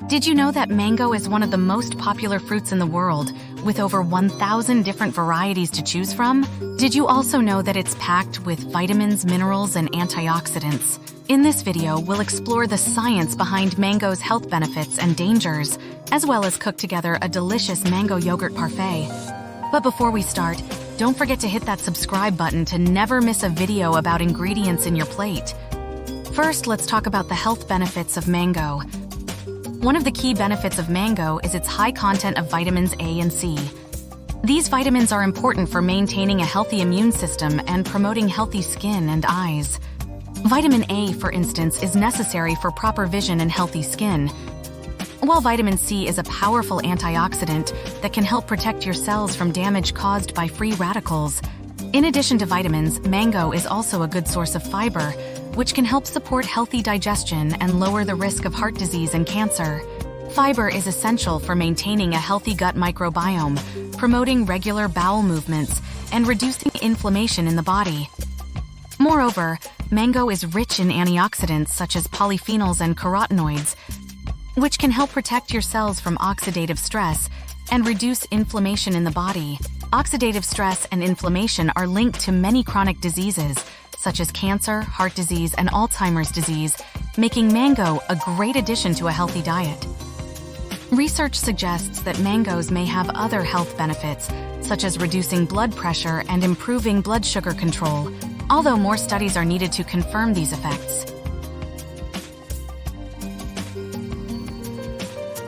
Did you know that mango is one of the most popular fruits in the world, with over 1,000 different varieties to choose from? Did you also know that it's packed with vitamins, minerals, and antioxidants? In this video, we'll explore the science behind mango's health benefits and dangers, as well as cook together a delicious mango yogurt parfait. But before we start, don't forget to hit that subscribe button to never miss a video about ingredients in your plate. First, let's talk about the health benefits of mango. One of the key benefits of mango is its high content of vitamins A and C. These vitamins are important for maintaining a healthy immune system and promoting healthy skin and eyes. Vitamin A, for instance, is necessary for proper vision and healthy skin, while vitamin C is a powerful antioxidant that can help protect your cells from damage caused by free radicals. In addition to vitamins, mango is also a good source of fiber, which can help support healthy digestion and lower the risk of heart disease and cancer. Fiber is essential for maintaining a healthy gut microbiome, promoting regular bowel movements, and reducing inflammation in the body. Moreover, mango is rich in antioxidants such as polyphenols and carotenoids, which can help protect your cells from oxidative stress and reduce inflammation in the body. Oxidative stress and inflammation are linked to many chronic diseases, such as cancer, heart disease, and Alzheimer's disease, making mango a great addition to a healthy diet. Research suggests that mangoes may have other health benefits, such as reducing blood pressure and improving blood sugar control, although more studies are needed to confirm these effects.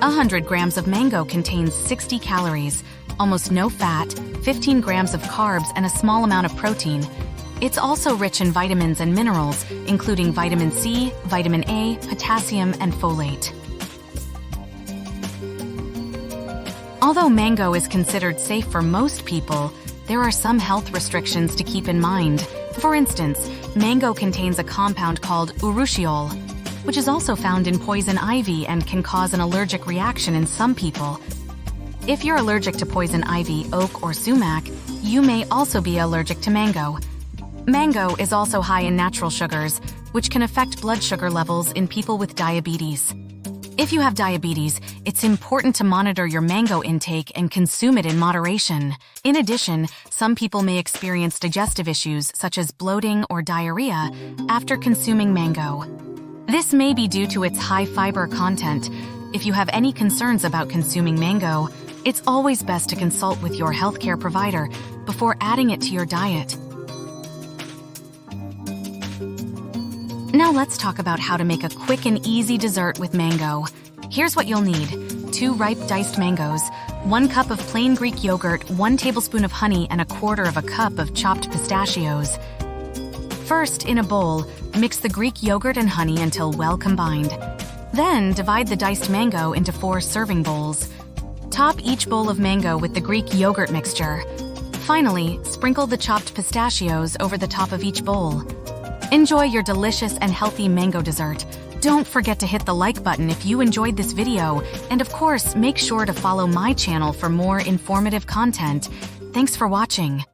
100 grams of mango contains 60 calories, almost no fat, 15 grams of carbs, and a small amount of protein. It's also rich in vitamins and minerals, including vitamin C, vitamin A, potassium, and folate. Although mango is considered safe for most people, there are some health restrictions to keep in mind. For instance, mango contains a compound called urushiol, which is also found in poison ivy and can cause an allergic reaction in some people. If you're allergic to poison ivy, oak, or sumac, you may also be allergic to mango. Mango is also high in natural sugars, which can affect blood sugar levels in people with diabetes. If you have diabetes, it's important to monitor your mango intake and consume it in moderation. In addition, some people may experience digestive issues such as bloating or diarrhea after consuming mango. This may be due to its high fiber content. If you have any concerns about consuming mango, it's always best to consult with your healthcare provider before adding it to your diet. Now let's talk about how to make a quick and easy dessert with mango. Here's what you'll need: 2 ripe diced mangoes, 1 cup of plain Greek yogurt, 1 tablespoon of honey, and 1/4 cup of chopped pistachios. First, in a bowl, mix the Greek yogurt and honey until well combined. Then, divide the diced mango into 4 serving bowls. Top each bowl of mango with the Greek yogurt mixture. Finally, sprinkle the chopped pistachios over the top of each bowl. Enjoy your delicious and healthy mango dessert. Don't forget to hit the like button if you enjoyed this video, and of course, make sure to follow my channel for more informative content. Thanks for watching.